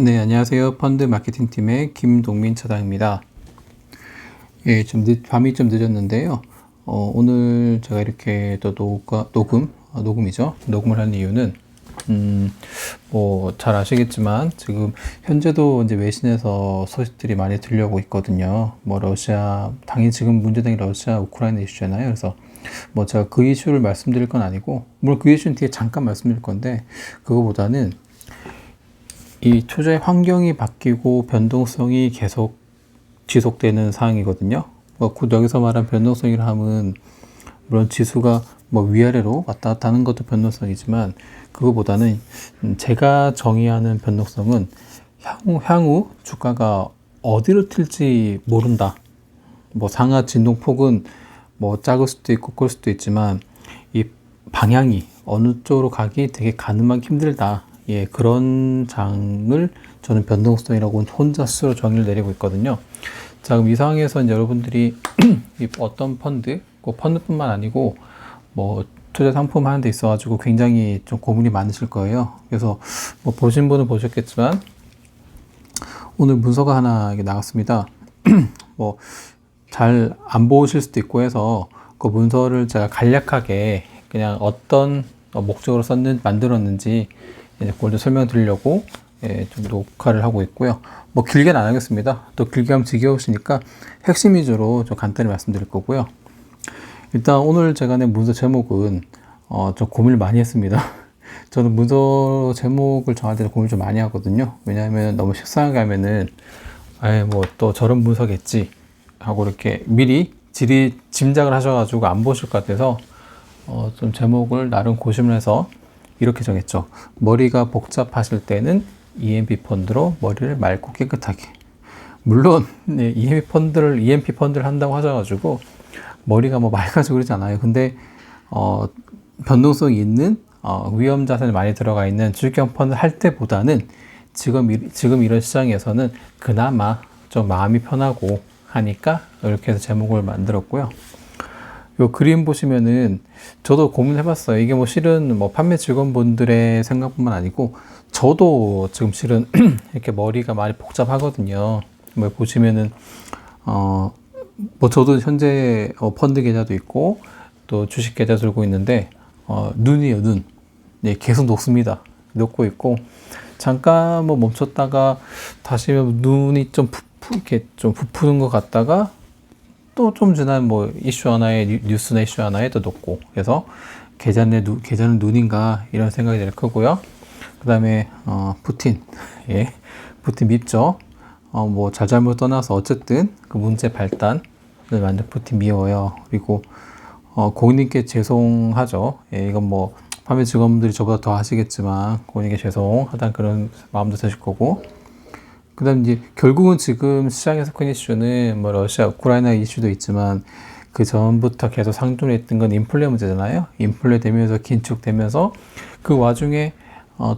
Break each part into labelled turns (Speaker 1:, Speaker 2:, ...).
Speaker 1: 네, 안녕하세요. 펀드 마케팅팀의 김동민 차장입니다. 예, 밤이 좀 늦었는데요. 오늘 제가 이렇게 또 녹음이죠. 녹음을 한 이유는, 잘 아시겠지만, 지금, 현재도 이제 외신에서 소식들이 많이 들려오고 있거든요. 당연히 지금 문제된 게 러시아, 우크라이나 이슈잖아요. 그래서, 제가 그 이슈를 말씀드릴 건 아니고, 물론 그 이슈는 뒤에 잠깐 말씀드릴 건데, 그거보다는, 이 투자의 환경이 바뀌고 변동성이 계속 지속되는 상황이거든요. 여기서 말한 변동성이라 함은 물론 지수가 위아래로 왔다 갔다 하는 것도 변동성이지만 그거보다는 제가 정의하는 변동성은 향후 주가가 어디로 튈지 모른다. 상하 진동폭은 작을 수도 있고 클 수도 있지만 이 방향이 어느 쪽으로 가기 되게 가늠하기 힘들다. 예, 그런 장을 저는 변동성이라고 혼자 스스로 정의를 내리고 있거든요. 자, 그럼 이 상황에서 이제 여러분들이 어떤 꼭 펀드뿐만 아니고 투자 상품 하는 데 있어가지고 굉장히 좀 고민이 많으실 거예요. 그래서 보신 분은 보셨겠지만 오늘 문서가 하나 나갔습니다. 잘 안 보실 수도 있고 해서 그 문서를 제가 간략하게 그냥 어떤 목적으로 만들었는지 이제 그걸 좀 설명드리려고 좀 녹화를 하고 있고요. 길게는 안 하겠습니다. 또 길게 하면 지겨우시니까 핵심 위주로 좀 간단히 말씀드릴 거고요. 일단 오늘 제가 낸 문서 제목은 좀 고민을 많이 했습니다. 저는 문서 제목을 정할 때 고민을 좀 많이 하거든요. 왜냐하면 너무 식상하게 하면은 또 저런 문서겠지 하고 이렇게 미리 짐작을 하셔가지고 안 보실 것 같아서 좀 제목을 나름 고심을 해서 이렇게 정했죠. 머리가 복잡하실 때는 EMP 펀드로 머리를 맑고 깨끗하게. 물론 EMP 펀드를 한다고 하셔가지고 머리가 맑아지고 그러지 않아요. 근데 변동성이 있는 위험 자산이 많이 들어가 있는 주식형 펀드 할 때보다는 지금 이런 시장에서는 그나마 좀 마음이 편하고 하니까 이렇게 해서 제목을 만들었고요. 요 그림 보시면은 저도 고민해봤어요. 이게 실은 판매 직원분들의 생각뿐만 아니고 저도 지금 실은 이렇게 머리가 많이 복잡하거든요. 보시면은 저도 현재 펀드 계좌도 있고 또 주식 계좌 들고 있는데 눈이에요, 눈. 네, 계속 녹습니다. 녹고 있고 잠깐 멈췄다가 다시 눈이 이렇게 좀 부푸는 것 같다가 또 좀 지난 뉴스나 이슈 하나에 또 녹고 그래서 계좌는 눈인가 이런 생각이 들 거고요. 그 다음에 푸틴 밉죠. 잘잘못 떠나서 어쨌든 그 문제 발단을 만든 푸틴 미워요. 그리고 고객님께 죄송하죠. 이건 판매 직원분들이 저보다 더 하시겠지만 고객님께 죄송하다는 그런 마음도 드실 거고. 그 다음 이제 결국은 지금 시장에서 큰 이슈는 러시아, 우크라이나 이슈도 있지만 그 전부터 계속 상존했던 건 인플레 문제잖아요. 인플레 되면서 긴축되면서 그 와중에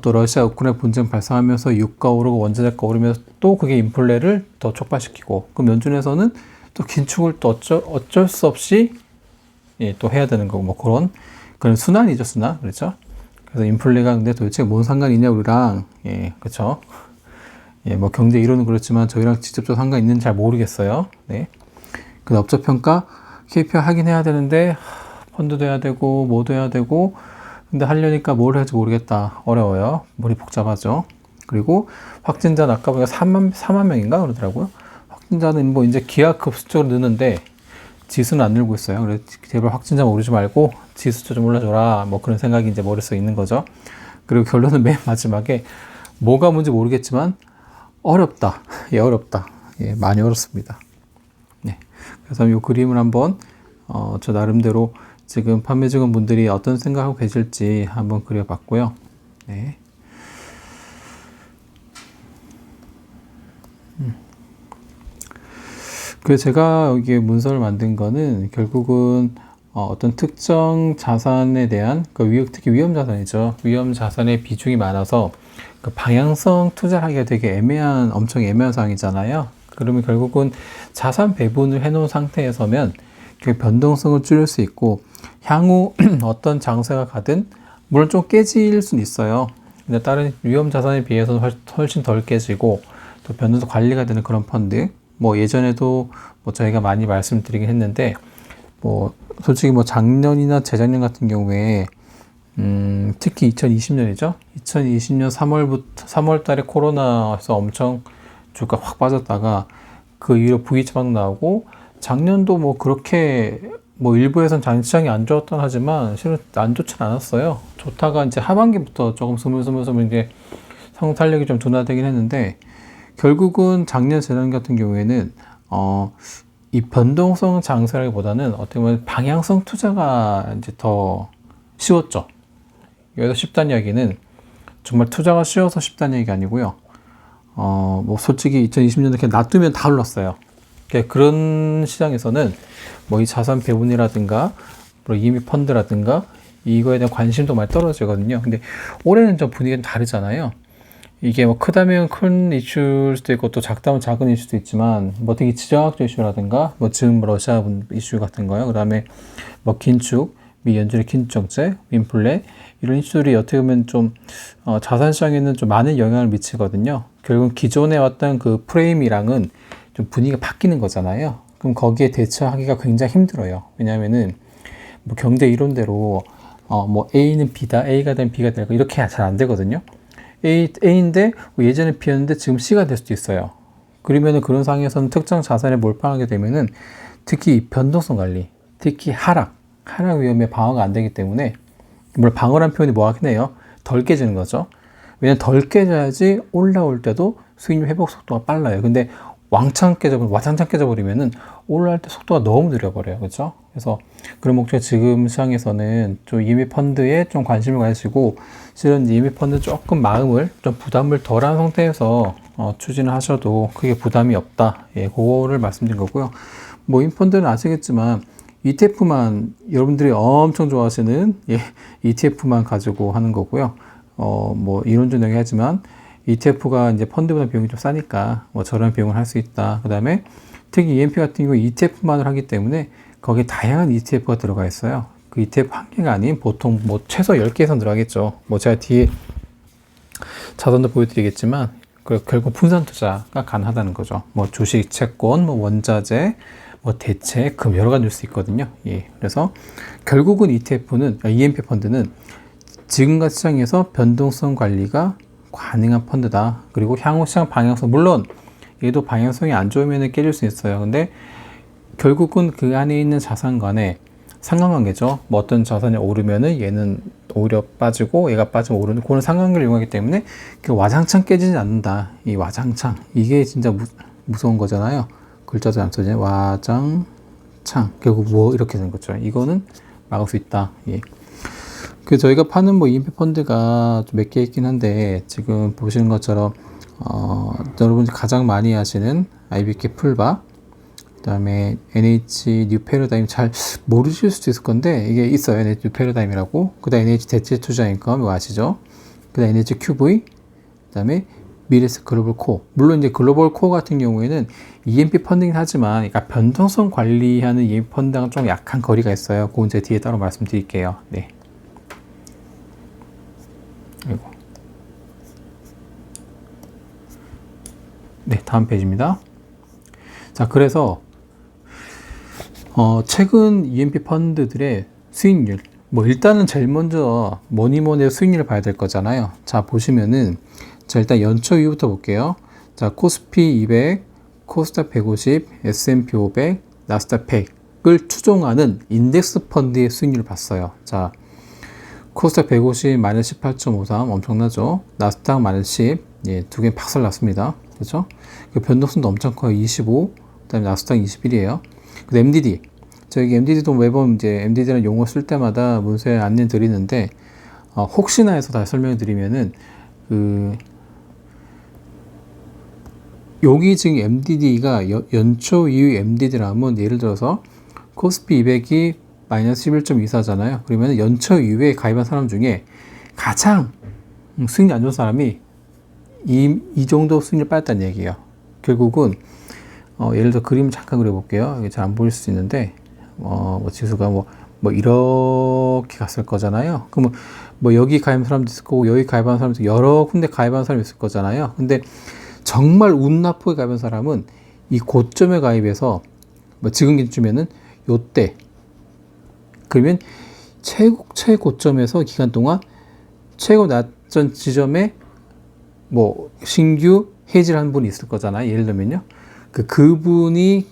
Speaker 1: 또 러시아, 우크라이나 분쟁 발생하면서 유가 오르고 원자재가 오르면서 또 그게 인플레를 더 촉발시키고 그럼 연준에서는 또 긴축을 또 어쩔 수 없이 또 해야 되는 거고 그런 순환이죠, 순환. 그렇죠? 그래서 인플레가 근데 도대체 뭔 상관이냐 우리랑 그렇죠? 경제 이론은 그렇지만 저희랑 직접적 상관 있는지 잘 모르겠어요. 네. 그 업적평가 KPI 하긴 해야 되는데 펀드도 해야 되고 뭐도 해야 되고 근데 하려니까 뭘 할지 모르겠다. 어려워요. 머리 복잡하죠. 그리고 확진자는 아까 보니까 4만 명인가 그러더라고요. 확진자는 이제 기하급수적으로 느는데 지수는 안 늘고 있어요. 그래서 제발 확진자 오르지 말고 지수 좀 올려줘라. 그런 생각이 이제 머릿속에 있는 거죠. 그리고 결론은 맨 마지막에 뭐가 뭔지 모르겠지만 어렵다. 어렵다. 많이 어렵습니다. 네. 그래서 이 그림을 한번, 저 나름대로 지금 판매 직원분들이 어떤 생각하고 계실지 한번 그려봤고요. 네. 그래서 제가 여기 문서를 만든 거는 결국은 어떤 특정 자산에 대한 특히 위험 자산이죠. 위험 자산의 비중이 많아서 그 방향성 투자를 하기가 되게 엄청 애매한 상황이잖아요. 그러면 결국은 자산 배분을 해놓은 상태에서면 그 변동성을 줄일 수 있고 향후 어떤 장세가 가든 물론 좀 깨질 수는 있어요. 근데 다른 위험 자산에 비해서는 훨씬 덜 깨지고 또 변동성 관리가 되는 그런 펀드. 뭐 예전에도 뭐 저희가 많이 말씀드리긴 했는데 뭐 솔직히 뭐 작년이나 재작년 같은 경우에 특히 2020년이죠. 2020년 3월 달에 코로나에서 엄청 주가 확 빠졌다가 그 이후로 V자락 나오고 작년도 뭐 그렇게 뭐 일부에선 시장이 안 좋았던 하지만 실은 안 좋진 않았어요. 좋다가 이제 하반기부터 조금 스물스물 이제 상승 탄력이 좀 둔화되긴 했는데 결국은 작년 재작 같은 경우에는 이 변동성 장세라기보다는 어떻게 보면 방향성 투자가 이제 더 쉬웠죠. 여기서 쉽다는 이야기는 정말 투자가 쉬워서 쉽다는 얘기가 아니고요. 뭐 솔직히 2020년에 그냥 놔두면 다 올랐어요. 그런 시장에서는 뭐 이 자산 배분이라든가 뭐 EMP 펀드라든가 이거에 대한 관심도 많이 떨어지거든요. 근데 올해는 좀 분위기가 다르잖아요. 이게 뭐 크다면 큰 이슈일 수도 있고 또 작다면 작은 이슈일 수도 있지만 뭐 되게 지정학적 이슈라든가 뭐 지금 러시아 이슈 같은 거요. 그다음에 뭐 긴축, 미 연준의 긴축 정책, 인플레 이런 이슈들이 어떻게 보면 좀 자산 시장에는 좀 많은 영향을 미치거든요. 결국 기존에 왔던 그 프레임이랑은 좀 분위기가 바뀌는 거잖아요. 그럼 거기에 대처하기가 굉장히 힘들어요. 왜냐하면은 뭐 경제 이론대로 뭐 A는 B다, A가 되면 B가 되고 이렇게 잘 안 되거든요. A인데 예전에 B였는데 지금 C가 될 수도 있어요. 그러면은 그런 상황에서는 특정 자산에 몰빵하게 되면은 특히 변동성 관리, 특히 하락 위험에 방어가 안 되기 때문에 물론 방어란 표현이 뭐하긴 해요. 덜 깨지는 거죠. 왜냐면 덜 깨져야지 올라올 때도 수익률 회복 속도가 빨라요. 근데 와장창 깨져버리면은 올라갈 때 속도가 너무 느려버려요. 그렇죠? 그래서 그런 목적에 지금 시장에서는 좀 EMP 펀드에 좀 관심을 가지시고 실은 EMP 펀드 조금 마음을 좀 부담을 덜한 상태에서 추진을 하셔도 크게 부담이 없다. 예, 그거를 말씀드린 거고요. 뭐 펀드는 아시겠지만 ETF만 여러분들이 엄청 좋아하시는 ETF만 가지고 하는 거고요. 뭐 이론적인 얘기하지만 ETF가 이제 펀드보다 비용이 좀 싸니까 뭐 저런 비용을 할 수 있다. 그 다음에 특히 EMP 같은 경우 ETF만을 하기 때문에 거기에 다양한 ETF가 들어가 있어요. 그 ETF 한 개가 아닌 보통 뭐 최소 10개 이상 들어가겠죠. 뭐 제가 뒤에 자산도 보여드리겠지만 결국 분산 투자가 가능하다는 거죠. 뭐 주식, 채권, 뭐 원자재, 뭐 대체, 금 여러 가지 줄 수 있거든요. 예. 그래서 결국은 EMP 펀드는 지금같이 시장에서 변동성 관리가 가능한 펀드다. 그리고 향후 시장 방향성, 물론 얘도 방향성이 안 좋으면 깨질 수 있어요. 근데 결국은 그 안에 있는 자산 간의 상관관계죠. 뭐 어떤 자산이 오르면은 얘는 오히려 빠지고 얘가 빠지면 오르는 그런 상관관계를 이용하기 때문에 와장창 깨지지 않는다. 이 와장창 이게 진짜 무서운 거잖아요. 글자도 안 써지네. 와장창 결국 뭐 이렇게 된 거죠. 이거는 막을 수 있다. 예. 그 저희가 파는 뭐 EMP 펀드가 몇 개 있긴 한데 지금 보시는 것처럼 여러분이 가장 많이 하시는 IBK 풀바, 그다음에 NH 뉴 패러다임 잘 모르실 수도 있을 건데 이게 있어요. NH 뉴 패러다임이라고. 그다음에 NH 대체 투자인컴 이거 아시죠? 그다음에 NH QV, 그다음에 미래스 글로벌 코어. 물론 이제 글로벌 코어 같은 경우에는 EMP 펀딩이긴 하지만 그러니까 변동성 관리하는 EMP 펀드랑 좀 약한 거리가 있어요. 그건 이제 뒤에 따로 말씀드릴게요. 네. 아이고. 네, 다음 페이지입니다. 자, 그래서 최근 EMP 펀드들의 수익률, 뭐 일단은 제일 먼저 뭐니뭐니 수익률을 봐야 될 거잖아요. 자, 보시면은 자, 일단 연초 이후부터 볼게요. 자, 코스피 200, 코스닥 150, S&P 500, 나스닥 100을 추종하는 인덱스 펀드의 수익률을 봤어요. 자, 코스닥 150 마이너스 18.53 엄청나죠. 나스닥 마이너스 10, 예, 두 개 박살 났습니다. 그렇죠? 그 변동성도 엄청 커요. 25, 그다음에 나스닥 21이에요. 그 MDD, 저희 MDD도 매번 이제 MDD라는 용어 쓸 때마다 문서에 안내 드리는데 혹시나 해서 다시 설명을 드리면은 여기 지금 MDD가 연초 이후 MDD라면 예를 들어서 코스피 200이 마이너스 11.24잖아요. 그러면 연초 이후에 가입한 사람 중에 가장 수익이 안 좋은 사람이 이 정도 수익을 빠졌다는 얘기예요. 결국은 예를 들어 그림 잠깐 그려볼게요. 이게 잘 안 보일 수 있는데 뭐 지수가 뭐 이렇게 갔을 거잖아요. 그러면 뭐 여기 가입한 사람도 있을 거고 여기 가입한 사람도 여러 군데 가입한 사람이 있을 거잖아요. 근데 정말 운 나쁘게 가입한 사람은 이 고점에 가입해서 뭐 지금 기준이면은 요때 그러면 최고점에서 기간 동안 최고 낮던 지점에 뭐 신규 해지를 한 분이 있을 거잖아요. 예를 들면요. 그분의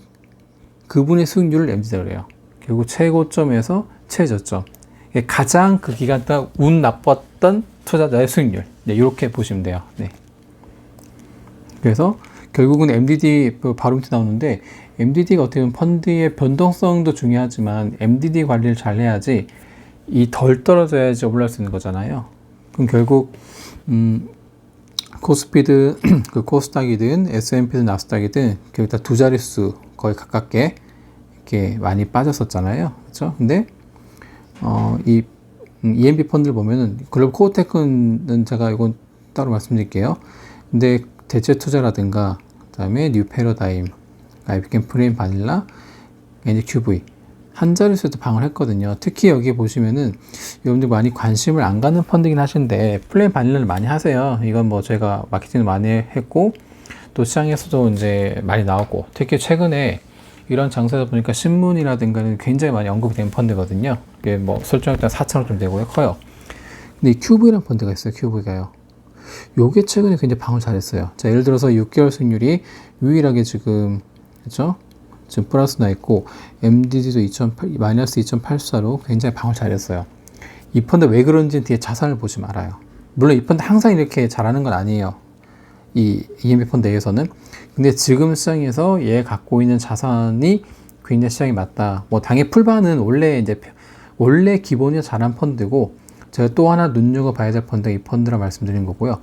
Speaker 1: 수익률을 MD라고 해요. 결국 최고점에서 최저점. 가장 그 기간 동안 운 나빴던 투자자의 수익률. 네, 이렇게 보시면 돼요. 네. 그래서 결국은 MDD 바로 밑에 나오는데 MDD가 어떻게 보면 펀드의 변동성도 중요하지만 MDD 관리를 잘 해야지 이 덜 떨어져야지 올라갈 수 있는 거잖아요. 그럼 결국 코스피든 그 코스닥이든 S&P든 나스닥이든 결국 다 두 자릿수 거의 가깝게 이렇게 많이 빠졌었잖아요. 그렇죠? 근데 이 EMP 펀드를 보면은 글로벌 코어테크는 제가 이건 따로 말씀드릴게요. 근데 대체 투자라든가 그다음에 뉴 패러다임, IBM 플레인 바닐라, NQV 한 자릿수에도 방을 했거든요. 특히 여기 보시면은 여러분들 많이 관심을 안 갖는 펀드긴 하신데 플레인 바닐라를 많이 하세요. 이건 뭐 제가 마케팅을 많이 했고 또 시장에서도 이제 많이 나왔고 특히 최근에 이런 장세다 보니까 신문이라든가는 굉장히 많이 언급이 된 펀드거든요. 이게 뭐 설정할 때 4,000원 좀 되고요. 커요. 근데 이 QV라는 펀드가 있어요. QV가요. 요게 최근에 굉장히 방을 잘했어요. 자, 예를 들어서 6개월 수익률이 유일하게 지금 그렇죠? 지금 플러스 나 있고 MDD도 마이너스 2.84로 굉장히 방을 잘했어요. 이 펀드 왜 그런지 뒤에 자산을 보시면 알아요. 물론 이 펀드 항상 이렇게 잘하는 건 아니에요. 이 EMP 펀드에서는. 근데 지금 시장에서 얘 갖고 있는 자산이 굉장히 시장에 맞다. 뭐 당연히 풀반은 원래 기본이 잘한 펀드고 제가 또 하나 눈여겨봐야 될 펀드가 이 펀드라 말씀드린 거고요.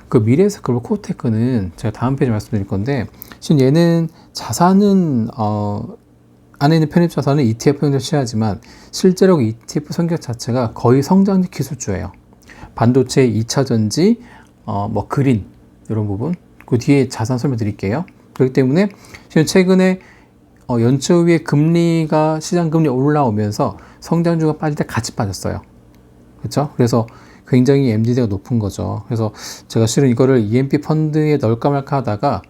Speaker 1: 그 미래에셋 글로벌 코어테크는 제가 다음 페이지 말씀드릴 건데 지금 얘는 자산은 안에 있는 편입 자산은 ETF 형태를 취하지만 실제로 ETF 성격 자체가 거의 성장직 기술주예요. 반도체, 2차 전지, 뭐 그린 이런 부분 그 뒤에 자산 설명드릴게요. 그렇기 때문에 지금 최근에 연초 후에 금리가 시장 금리 올라오면서 성장주가 빠질 때 같이 빠졌어요. 그렇죠? 그래서 굉장히 MDD가 높은 거죠. 그래서 제가 실은 이거를 EMP 펀드에 넣을까 말까 하다가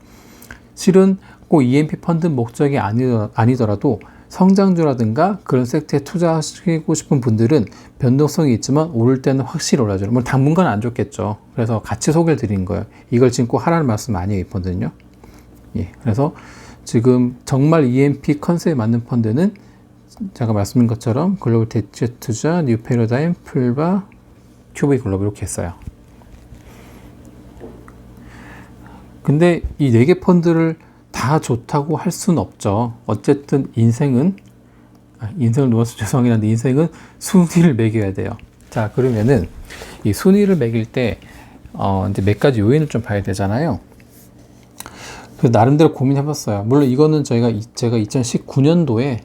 Speaker 1: 실은 꼭 EMP 펀드 목적이 아니더라도 성장주라든가 그런 섹터에 투자하시고 싶은 분들은 변동성이 있지만 오를 때는 확실히 올라줘요. 물론 당분간은 안 좋겠죠. 그래서 같이 소개를 드린 거예요. 이걸 지금 꼭 하라는 말씀 많이 했거든요. 예, 그래서 지금 정말 EMP 컨셉에 맞는 펀드는 제가 말씀드린 것처럼 글로벌 대체 투자, 뉴 패러다임, 풀바, QV 글로벌 이렇게 했어요. 근데 이 4개 펀드를 다 좋다고 할 수는 없죠. 어쨌든 인생을 놓아서 죄송하긴 한데 인생은 순위를 매겨야 돼요. 자, 그러면은 이 순위를 매길 때 이제 몇 가지 요인을 좀 봐야 되잖아요. 그 나름대로 고민해봤어요. 물론 이거는 제가 2019년도에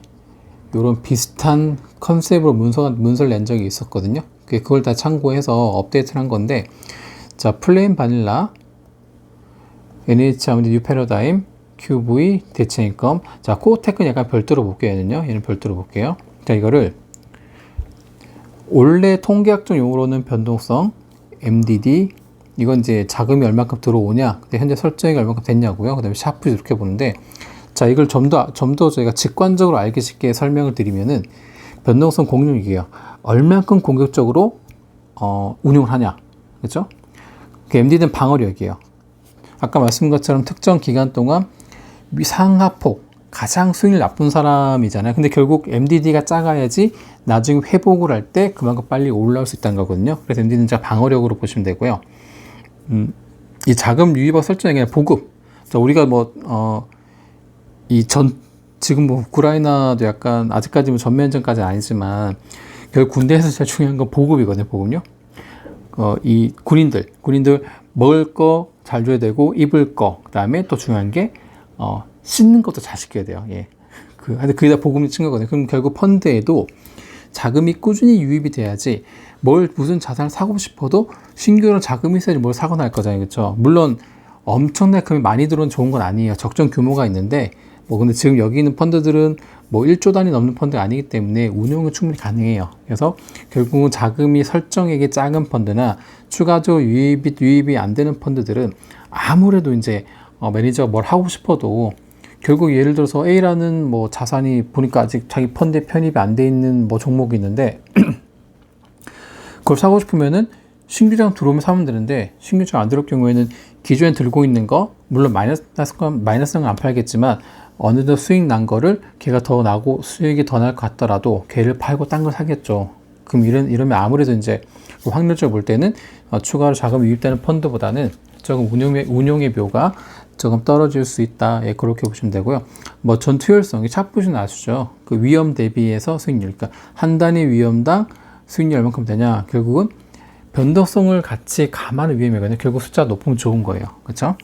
Speaker 1: 이런 비슷한 컨셉으로 문서를 낸 적이 있었거든요. 그걸 다 참고해서 업데이트를 한 건데, 자, 플레인 바닐라, NH 아무리 뉴 패러다임, QV, 대체 인컴. 자, 코어테크는 약간 별도로 볼게요. 얘는 별도로 볼게요. 자, 이거를 원래 통계학적 용어로는 변동성, MDD, 이건 이제 자금이 얼마큼 들어오냐, 근데 현재 설정이 얼마큼 됐냐고요. 그 다음에 샤프 이렇게 보는데, 자, 이걸 좀 더 저희가 직관적으로 알기 쉽게 설명을 드리면은 변동성 공룡이에요. 얼만큼 공격적으로 운용을 하냐, 그렇죠? 그 MD는 방어력이에요. 아까 말씀드린 것처럼 특정 기간 동안 상하폭 가장 수익률 나쁜 사람이잖아요. 근데 결국 MDD가 작아야지 나중에 회복을 할 때 그만큼 빨리 올라올 수 있다는 거거든요. 그래서 MDD는 방어력으로 보시면 되고요. 이 자금 유입과 설정이 그냥 보급. 자, 우리가 지금 뭐 우크라이나도 약간 아직까지는 전면전까지는 아니지만 결국 군대에서 제일 중요한 건 보급이거든요. 보급요. 이 군인들 먹을 거 잘 줘야 되고 입을 거, 그다음에 또 중요한 게 씻는 것도 잘 시켜야 돼요. 예. 그게 다 보급이 친 거거든요. 그럼 결국 펀드에도 자금이 꾸준히 유입이 돼야지 무슨 자산을 사고 싶어도 신규로 자금이 있어야지 뭘 사거나 할 거잖아요. 그렇죠? 물론 엄청나게 금이 많이 들어오면 좋은 건 아니에요. 적정 규모가 있는데 근데 지금 여기 있는 펀드들은 뭐 1조 단위 넘는 펀드가 아니기 때문에 운용은 충분히 가능해요. 그래서 결국은 자금이 설정액이 작은 펀드나 추가적으로 유입이 안 되는 펀드들은 아무래도 이제 매니저가 뭘 하고 싶어도 결국 예를 들어서 A라는 뭐 자산이 보니까 아직 자기 펀드에 편입이 안 돼 있는 뭐 종목이 있는데 그걸 사고 싶으면은 신규장 들어오면 사면 되는데 신규장 안 들어올 경우에는 기존에 들고 있는 거 물론 마이너스는 안 팔겠지만 어느덧 수익 난 거를 걔가 더 나고 수익이 더 날 것 같더라도 걔를 팔고 딴 걸 사겠죠. 그럼 이러면 아무래도 이제 확률적으로 볼 때는 추가로 자금이 유입되는 펀드보다는 조금 운용의 묘가 조금 떨어질 수 있다. 예, 그렇게 보시면 되고요. 뭐 전투율성이 차트보시면 아시죠? 그 위험 대비해서 수익률. 그러니까 한 단위 위험당 수익률이 얼만큼 되냐? 결국은 변동성을 같이 감안한 위험이거든요. 결국 숫자가 높으면 좋은 거예요. 그렇죠?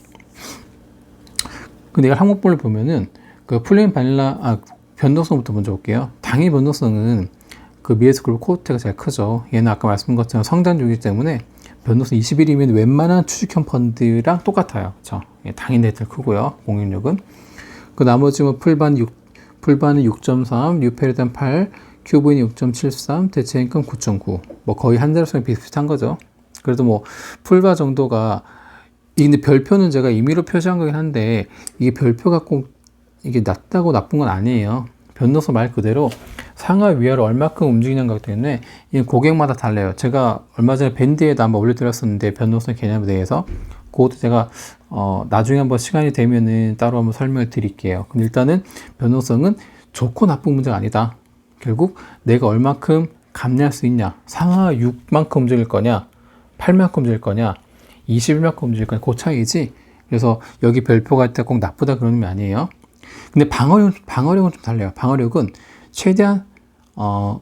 Speaker 1: 근데 이걸 항목별로 보면은 그 플레인 바닐라 변동성부터 먼저 볼게요. 당일 변동성은 그 미에스 그룹 코호테가 제일 크죠. 얘는 아까 말씀드린 것처럼 성장주이기 때문에 변동성 21이면 웬만한 추식형 펀드랑 똑같아요. 그렇죠? 예, 당일 애들 크고요. 공익률은. 그 나머지 뭐 풀반은 6.3, 뉴페리단 8, 큐브인이 6.73, 대체임금 9.9. 뭐 거의 한 자릿수랑 비슷한 거죠. 그래도 뭐 풀바 정도가 근데 별표는 제가 임의로 표시한 거긴 한데 이게 별표가 꼭 이게 낮다고 나쁜 건 아니에요. 변동성 말 그대로 상하 위아래 얼마큼 움직이는 거기 때문에 이 고객마다 달라요. 제가 얼마 전에 밴드에도 한번 올려드렸었는데 변동성 개념에 대해서 그것도 제가 나중에 한번 시간이 되면은 따로 한번 설명을 드릴게요. 근데 일단은 변동성은 좋고 나쁜 문제가 아니다. 결국 내가 얼마큼 감내할 수 있냐, 상하 6만큼 움직일 거냐, 8만큼 움직일 거냐, 21만큼 움직일 거냐, 그 차이지. 그래서 여기 별표가 있다 꼭 나쁘다 그런 의미 아니에요. 근데 방어력은 좀 달라요. 방어력은 최대한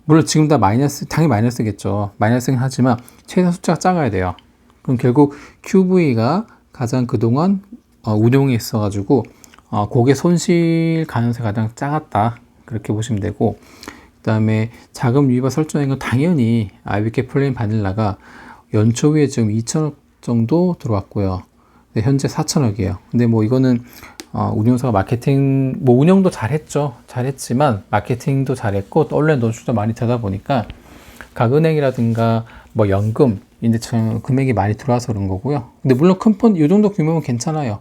Speaker 1: 물론 지금 다 당연히 마이너스겠죠. 마이너스긴 하지만 최대한 숫자가 작아야 돼요. 그럼 결국 QV가 가장 그동안 운용에 있어가지고 고객 손실 가능성이 가장 작았다. 그렇게 보시면 되고, 그 다음에 자금 유입과 설정인 건 당연히 IBK 플레인 바닐라가 연초에 지금 2천억 정도 들어왔고요. 네, 현재 4천억이에요. 근데 뭐 이거는 운용사가 마케팅, 뭐 운영도 잘했지만 마케팅도 잘했고 또 온라인 노출도 많이 되다 보니까 각 은행이라든가 뭐 연금 이제 금액이 많이 들어와서 그런 거고요. 근데 물론 큰 펀드 이 정도 규모면 괜찮아요.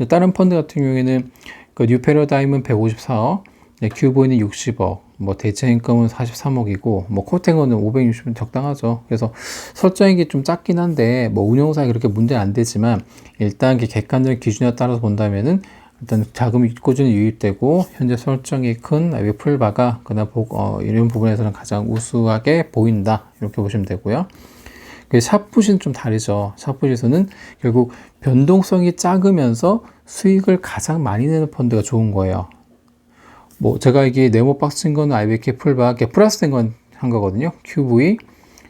Speaker 1: 다른 펀드 같은 경우에는 그 뉴패러다임은 154억, 네, 큐브는 60억, 뭐 대체인금은 43억이고 뭐 코탱어는 560은 적당하죠. 그래서 설정액이 좀 작긴 한데 뭐 운용사에 그렇게 문제는 안 되지만 일단 객관적인 기준에 따라서 본다면은 일단 자금이 꾸준히 유입되고 현재 설정이 큰 풀바가 그다음 이런 부분에서는 가장 우수하게 보인다 이렇게 보시면 되고요. 샷풋은 좀 다르죠. 샷풋에서는 결국 변동성이 작으면서 수익을 가장 많이 내는 펀드가 좋은 거예요. 뭐 제가 이게 네모 박스인 거는 IBK 풀바 플러스 된 건 한 거거든요. QV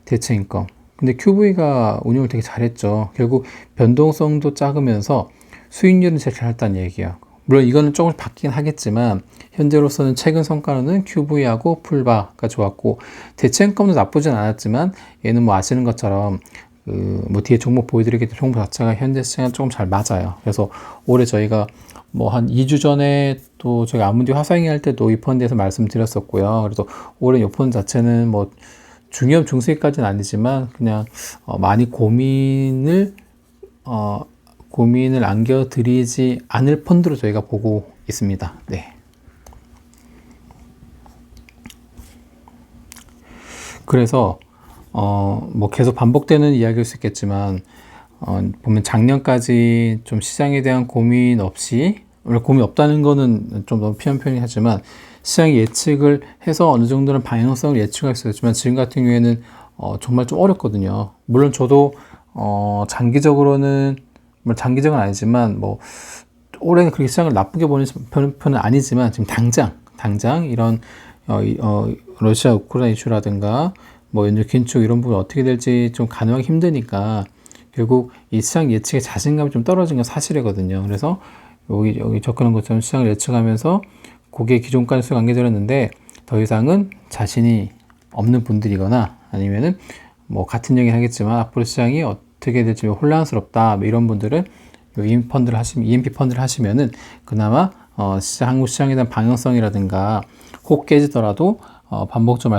Speaker 1: 대체인금. 근데 QV가 운영을 되게 잘했죠. 결국 변동성도 작으면서 수익률은 제일 잘했다는 얘기예요. 물론 이거는 조금씩 바뀌긴 하겠지만 현재로서는 최근 성과로는 QV하고 풀바가 좋았고 대체인금도 나쁘진 않았지만 얘는 뭐 아시는 것처럼 뭐 뒤에 종목 보여드리겠지만 종목 자체가 현재 시장에 조금 잘 맞아요. 그래서 올해 저희가 뭐 한 2주 전에 또 저희가 아문디 화상회 할 때도 이 펀드에서 말씀드렸었고요. 그래서 올해 이 펀드 자체는 뭐 중요한 중수익까지는 아니지만 그냥 많이 고민을 안겨드리지 않을 펀드로 저희가 보고 있습니다. 네. 그래서 뭐 계속 반복되는 이야기일 수 있겠지만 보면 작년까지 좀 시장에 대한 고민 없이, 원래 고민 없다는 거는 좀 너무 피한 표현이 하지만 시장 예측을 해서 어느 정도는 방향성을 예측할 수 있었지만 지금 같은 경우에는 정말 좀 어렵거든요. 물론 저도 장기적으로는 아니지만 뭐 올해는 그렇게 시장을 나쁘게 보는 편은 아니지만 지금 당장 이런 러시아 우크라이나 이슈라든가 뭐 연준 긴축 이런 부분 어떻게 될지 좀 가늠하기 힘드니까 결국 이 시장 예측의 자신감이 좀 떨어진 건 사실이거든요. 그래서 여기 접근한 것처럼 시장을 예측하면서 고객 기존 수익 안겨드렸는데 더 이상은 자신이 없는 분들이거나 아니면은 뭐 같은 얘기를 하겠지만 앞으로 시장이 어떻게 될지 혼란스럽다 뭐 이런 분들은 EMP 펀드를 하시면은 그나마 한국 시장에 대한 방향성이라든가 혹 깨지더라도 반복적으로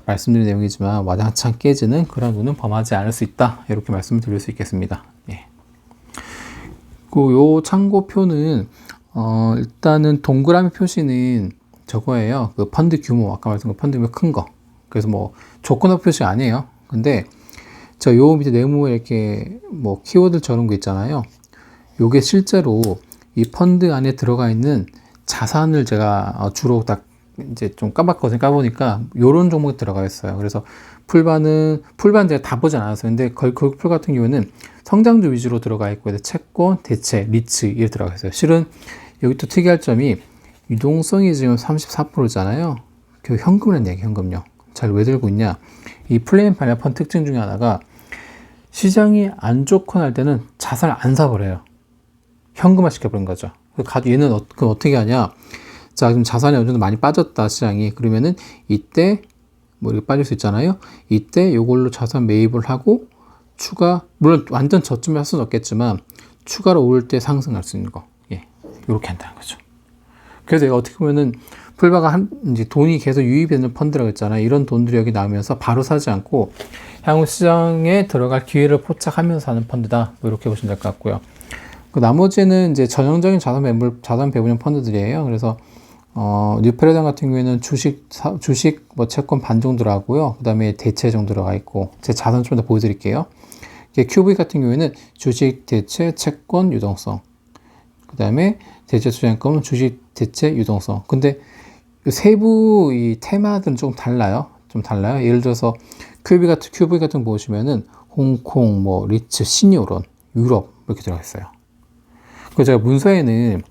Speaker 1: 말씀드린 내용이지만 와장창 깨지는 그런 운은 범하지 않을 수 있다. 이렇게 말씀을 드릴 수 있겠습니다. 예. 요 참고표는 일단은 동그라미 표시는 저거예요. 그 펀드 규모, 아까 말씀드린 펀드 규모 큰 거. 그래서 뭐 조건업 표시 아니에요. 근데 요 밑에 네모에 이렇게 뭐 키워드 저런 거 있잖아요. 요게 실제로 이 펀드 안에 들어가 있는 자산을 제가 주로 딱 이제 좀 까봤거든요. 까보니까 요런 종목이 들어가 있어요. 그래서 풀반 제가 다 보진 않았어요. 근데 걸풀 같은 경우에는 성장주 위주로 들어가 있고 채권, 대체, 리츠 이렇게 들어가 있어요. 실은 여기 또 특이할 점이 유동성이 지금 34%잖아요. 그 현금을 얘기 현금요. 잘 왜 들고 있냐? 이 플레인 바니라 펀드 특징 중에 하나가 시장이 안 좋거나 할 때는 자산을 안 사버려요. 현금화 시켜버린 거죠. 얘는 어떻게 하냐? 자, 그럼 자산이 어느 정도 많이 빠졌다, 시장이. 그러면은 이때, 뭐 이렇게 빠질 수 있잖아요. 이때 요걸로 자산 매입을 하고, 물론 완전 저점에 할 수는 없겠지만, 추가로 오를 때 상승할 수 있는 거. 예. 요렇게 한다는 거죠. 그래서 얘가 어떻게 보면은, 풀바가 이제 돈이 계속 유입이 되는 펀드라고 했잖아요. 이런 돈들이 여기 나오면서 바로 사지 않고, 향후 시장에 들어갈 기회를 포착하면서 하는 펀드다. 뭐 이렇게 보시면 될 것 같고요. 그 나머지는 이제 전형적인 자산 배분형 펀드들이에요. 그래서 뉴페라단 같은 경우에는 주식 뭐 채권 반 정도 하고요. 그 다음에 대체 정도 들어가 있고, 제 자산 좀 더 보여드릴게요. QV 같은 경우에는 주식, 대체, 채권, 유동성. 그 다음에 대체 투자증권은 주식, 대체, 유동성. 근데 세부 이 테마들은 조금 달라요. 좀 달라요. 예를 들어서 QV 같은 거 보시면은 홍콩, 뭐 리츠, 신유론, 유럽 이렇게 들어가 있어요. 그 제가 문서에는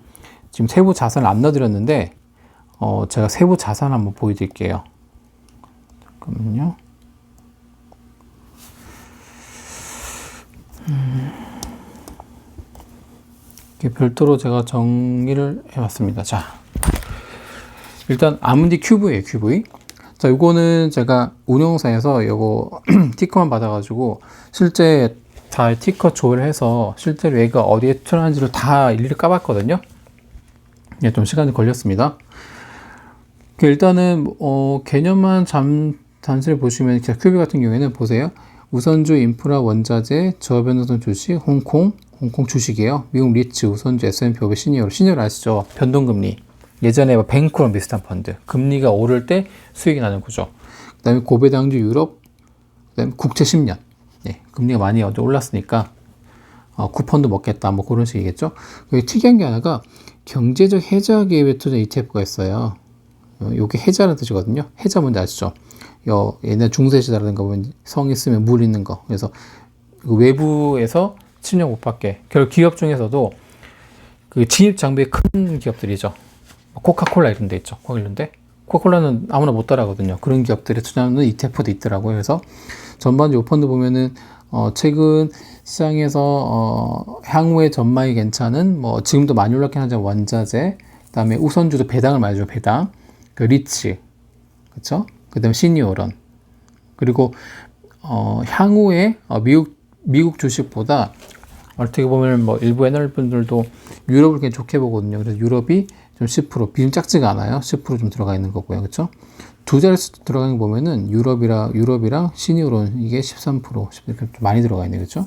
Speaker 1: 지금 세부 자산을 안 넣어드렸는데 제가 세부 자산 한번 보여드릴게요. 잠깐만요. 이렇게 별도로 제가 정리를 해봤습니다. 자, 일단 아문디 QV예요, QV. 자, 요거는 제가 운용사에서 요거 티커만 받아가지고 실제 다 티커 조회를 해서 실제로 얘가 어디에 투자하는지를 다 일일이 까봤거든요. 예, 좀 시간이 걸렸습니다. 일단은 개념만 단순히 보시면 QB 같은 경우에는 보세요. 우선주, 인프라, 원자재, 저변동성 주식, 홍콩 주식이에요. 미국 리츠, 우선주, S&P 500 시니어로 아시죠? 변동금리. 예전에 뭐 뱅크랑 비슷한 펀드. 금리가 오를 때 수익이 나는 구조. 그 다음에 고배당주 유럽, 그 다음에 국채 10년. 네, 금리가 많이 올랐으니까 쿠폰도 먹겠다. 뭐 그런 식이겠죠. 여기 특이한 게 하나가 경제적 해자 기회 투자 ETF가 있어요. 요게 해자라는 뜻이거든요. 해자 뭔지 아시죠? 옛날 중세시대라든가 보면 성 있으면 물 있는 거. 그래서 외부에서 침략 못 받게. 결국 기업 중에서도 그 진입 장벽이 큰 기업들이죠. 코카콜라 이런 데 있죠. 이런데 코카콜라는 아무나 못 따라가거든요. 그런 기업들에 투자하는 ETF도 있더라고요. 그래서 전반적으로 펀드 보면은 최근 시장에서 향후의 전망이 괜찮은 뭐 지금도 많이 올랐긴 하지만 원자재, 그다음에 우선주도 배당을 많이 줘. 배당, 그 리츠, 그렇죠? 그다음에 시니오런. 그리고 향후에 미국 주식보다 어떻게 보면 뭐 일부 애널 분들도 유럽을 굉장히 좋게 보거든요. 그래서 유럽이 좀 10%, 비중 작지가 않아요. 10% 좀 들어가 있는 거고요. 그렇죠? 두 자릿수 들어가는 거 보면은 유럽이랑 시니오론 이게 13%, 좀 많이 들어가 있네요. 그렇죠?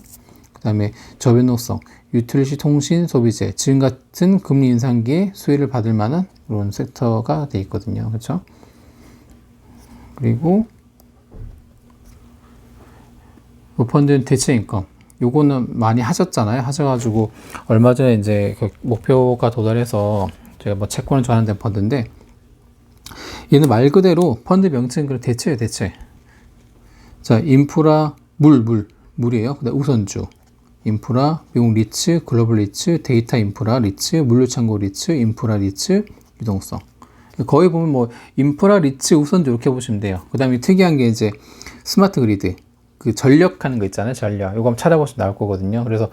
Speaker 1: 그다음에 저변동성, 유틸리티 통신 소비재, 지금 같은 금리 인상기에 수혜를 받을 만한 그런 섹터가 돼 있거든요. 그렇죠? 그리고 이 펀드는 대체 인컴. 요거는 많이 하셨잖아요. 하셔가지고 얼마 전에 이제 그 목표가 도달해서 제가 뭐 채권을 좋아하는 펀드인데 얘는 말 그대로 펀드 명칭은 그런 대체예요, 대체. 자, 인프라, 물이에요. 그다음 우선주. 인프라, 미국 리츠, 글로벌 리츠, 데이터 인프라 리츠, 물류창고 리츠, 인프라 리츠, 유동성. 거의 보면 뭐 인프라 리츠 우선주 이렇게 보시면 돼요. 그다음에 특이한 게 이제 스마트 그리드. 그 전력하는 거 있잖아요, 전력. 이거 한번 찾아보시면 나올 거거든요. 그래서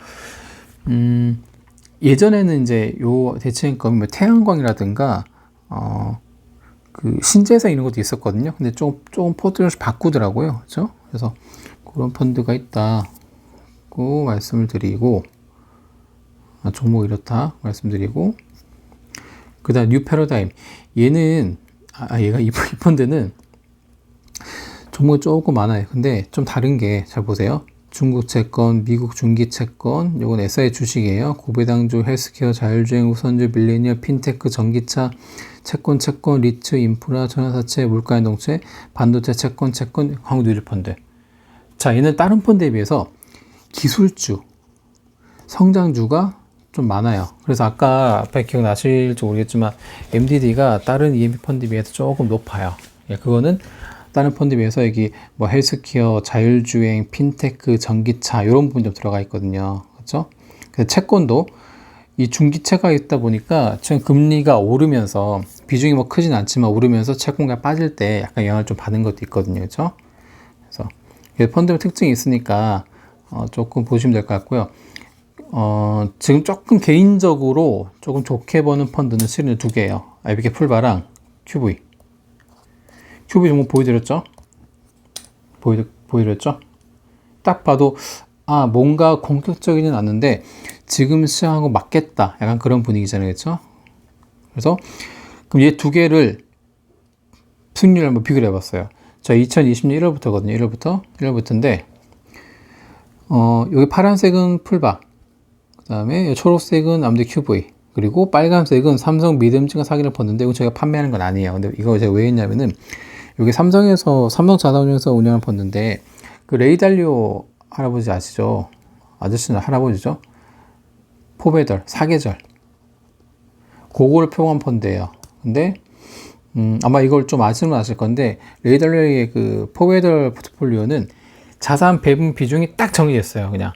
Speaker 1: 예전에는 이제 요 대체 인컴이 뭐 태양광이라든가 그 신재생 이런 것도 있었거든요. 근데 조금 포트를 바꾸더라고요. 그렇죠? 그래서 그런 펀드가 있다고 말씀을 드리고 종목 이렇다 말씀드리고 그 다음 뉴 패러다임. 얘는, 얘가 이 펀드는 종목이 조금 많아요. 근데 좀 다른 게, 잘 보세요. 중국 채권, 미국 중기 채권, 요건 SI 주식이에요. 고배당주, 헬스케어, 자율주행, 우선주, 밀레니얼, 핀테크, 전기차, 채권, 리츠, 인프라, 전화사채, 물가연동체, 반도체 채권, 한국 뉴질펀드. 자, 얘는 다른 펀드에 비해서 기술주, 성장주가 좀 많아요. 그래서 아까 앞에 기억나실지 모르겠지만 MDD가 다른 EMP 펀드에 비해서 조금 높아요. 예, 그거는 다른 펀드에 비해서 여기 뭐 헬스케어, 자율주행, 핀테크, 전기차 이런 부분 좀 들어가 있거든요. 그렇죠? 그래서 채권도 이 중기채가 있다 보니까 지금 금리가 오르면서 비중이 뭐 크진 않지만 오르면서 채권가 빠질 때 약간 영향을 좀 받은 것도 있거든요. 그렇죠? 그래서 펀드의 특징이 있으니까 조금 보시면 될 것 같고요. 지금 조금 개인적으로 조금 좋게 보는 펀드는 실은 두 개예요. IBK 풀바랑 QV. QV 종목 보여드렸죠? 보여드렸죠? 딱 봐도 뭔가 공격적이진 않은데 지금 시장하고 맞겠다. 약간 그런 분위기잖아요. 그렇죠? 그래서 그럼 얘 두 개를 수익률을 한번 비교를 해봤어요. 자, 2020년 1월부터거든요. 1월부터인데 여기 파란색은 풀바, 그 다음에 초록색은 암드 QV, 그리고 빨간색은 삼성 믿음직한 사기를 펀드인데 이거 제가 판매하는 건 아니에요. 근데 이거 제가 왜 했냐면은 여기 삼성 자산운용에서 운영하는 펀드인데 그 레이달리오 할아버지 아시죠? 아저씨는 할아버지죠? 포베덜 사계절 그거를 표방한 펀드예요. 근데 아마 이걸 좀 아시는 분 아실 건데 레이달리오의 그 포베덜 포트폴리오는 자산 배분 비중이 딱 정해졌어요. 그냥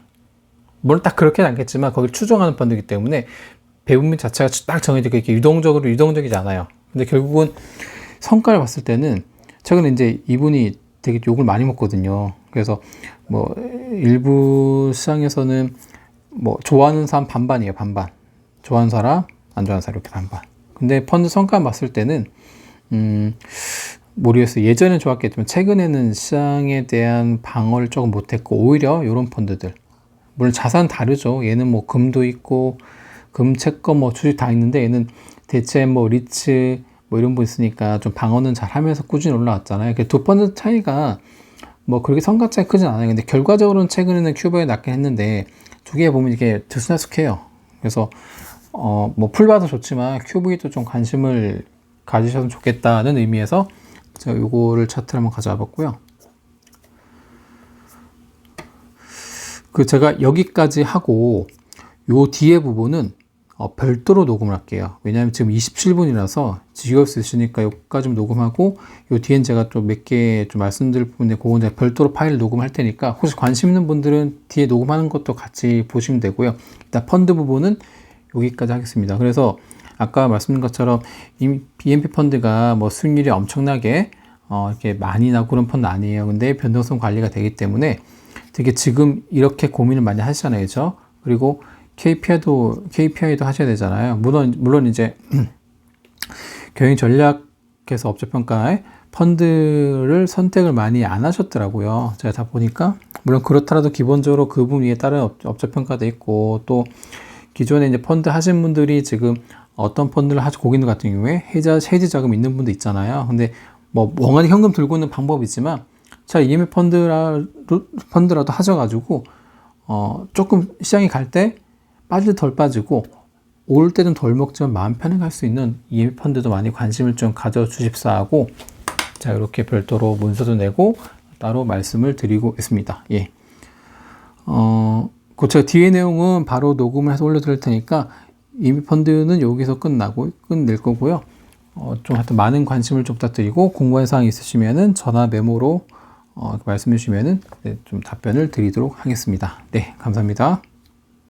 Speaker 1: 물론 딱 그렇게는 않겠지만 거기를 추종하는 펀드이기 때문에 배분비 자체가 딱 정해져 이렇게 유동적이지 않아요. 근데 결국은 성과를 봤을 때는 최근에 이제 이분이 되게 욕을 많이 먹거든요. 그래서 뭐 일부 시장에서는 뭐 좋아하는 사람 반반이에요. 반반. 좋아하는 사람, 안 좋아하는 사람 이렇게 반반. 근데 펀드 성과 봤을 때는 모르겠어요. 예전엔 좋았겠지만 최근에는 시장에 대한 방어를 조금 못했고 오히려 이런 펀드들, 물론 자산 다르죠. 얘는 뭐 금도 있고 금, 채권, 뭐 주식 다 있는데 얘는 대체 뭐 리츠 뭐 이런 거 있으니까 좀 방어는 잘 하면서 꾸준히 올라왔잖아요. 두 펀드 차이가 뭐 그렇게 성과 차이 크진 않아요. 근데 결과적으로는 최근에는 큐버에 낮긴 했는데 두 개 보면 이게 들쑥날쑥해요. 그래서 뭐 풀바도 좋지만 QV도 좀 관심을 가지셔도 좋겠다는 의미에서 제가 요거를 차트를 한번 가져와 봤고요. 제가 여기까지 하고 요 뒤에 부분은 별도로 녹음을 할게요. 왜냐하면 지금 27분이라서 지겨울 수 있으니까 여기까지 좀 녹음하고 요 뒤엔 제가 좀 몇 개 좀 말씀드릴 부분인데 그건 제가 별도로 파일을 녹음할 테니까 혹시 관심 있는 분들은 뒤에 녹음하는 것도 같이 보시면 되고요. 일단 펀드 부분은 여기까지 하겠습니다. 그래서 아까 말씀드린 것처럼 BNP 펀드가 뭐 수익률이 엄청나게 이렇게 많이 나고 그런 펀드 아니에요. 근데 변동성 관리가 되기 때문에 되게 지금 이렇게 고민을 많이 하시잖아요. 그죠? 그리고 KPI도 하셔야 되잖아요. 물론 이제 경영 전략에서 업체평가에 펀드를 선택을 많이 안 하셨더라고요. 제가 다 보니까. 물론 그렇더라도 기본적으로 그 부분 위에 따른 업체평가도 있고 또 기존에 이제 펀드 하신 분들이 지금 어떤 펀드를 하시고 고객님 같은 경우에 해지 자금 있는 분도 있잖아요. 근데 뭐 멍하니 현금 들고 있는 방법이지만 자, EMF 펀드라도 하셔가지고 조금 시장이 갈 때 빠질 때 덜 빠지고 올 때는 덜 먹지만 마음 편하게 할 수 있는 EMF 펀드도 많이 관심을 좀 가져주십사 하고 자, 이렇게 별도로 문서도 내고 따로 말씀을 드리고 있습니다. 예. 제가 뒤에 내용은 바로 녹음을 해서 올려드릴 테니까 EMF 펀드는 여기서 끝낼 거고요. 좀 하여튼 많은 관심을 좀 부탁드리고 궁금한 사항이 있으시면은 전화 메모로 말씀해 주시면은 좀 답변을 드리도록 하겠습니다. 네, 감사합니다.